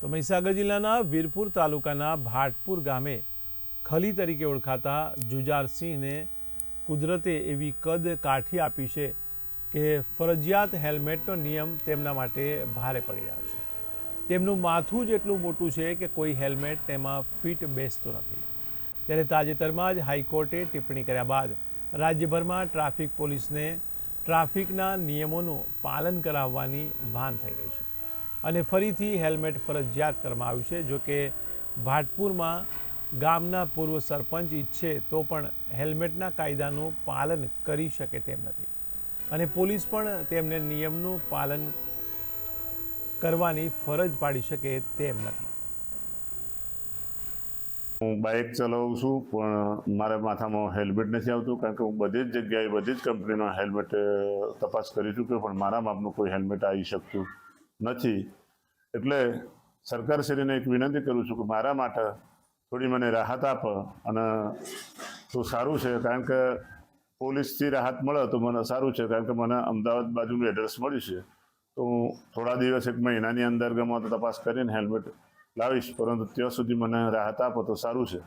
તો મહીસાગર જિલ્લાના વીરપુર તાલુકાના ભાટપુર ગામે ખલી તરીકે ઓળખાતા જુજારસિંહને કુદરતે એવી કદ કાઠી આપી છે કે ફરજિયાત હેલ્મેટનો નિયમ તેમના માટે ભારે પડી રહ્યો છે। તેમનું માથું જ એટલું મોટું છે કે કોઈ હેલ્મેટ તેમાં ફિટ બેસતું નથી। ત્યારે તાજેતરમાં જ હાઈકોર્ટે ટિપ્પણી કર્યા બાદ રાજ્યભરમાં ટ્રાફિક પોલીસને ટ્રાફિકના નિયમોનું પાલન કરાવવાની ભાન થઈ રહી છે અને ફરીથી હેલ્મેટ ફરજિયાત કરવામાં આવ્યું છે। જો કે ભાટપુરમાં ગામના પૂર્વ સરપંચ ઈચ્છે તો પણ હેલ્મેટના કાયદાનું પાલન કરી શકે તેમ નથી અને પોલીસ પણ તેમને નિયમનું પાલન કરવાની ફરજ પાડી શકે તેમ નથી। હું બાઇક ચલાવું છું પણ મારા માથામાં હેલ્મેટ નથી આવતું, કારણ કે હું બધી જ જગ્યાએ બધી જ કંપનીનો હેલ્મેટ તપાસ કરી ચૂક્યો પણ મારા માપનું કોઈ હેલ્મેટ આવી શકતું નથી। એટલે સરકારશ્રીને એક વિનંતી કરું છું કે મારા માટે થોડી મને રાહત આપે અને તો સારું છે, કારણ કે પોલીસથી રાહત મળે તો મને સારું છે, કારણ કે મને અમદાવાદ બાજુનું એડ્રેસ મળ્યું છે તો હું થોડા દિવસ એક મહિનાની અંદર ગમે તો તપાસ કરીને હેલ્મેટ લાવીશ, પરંતુ ત્યાં સુધી મને રાહત આપો તો સારું છે।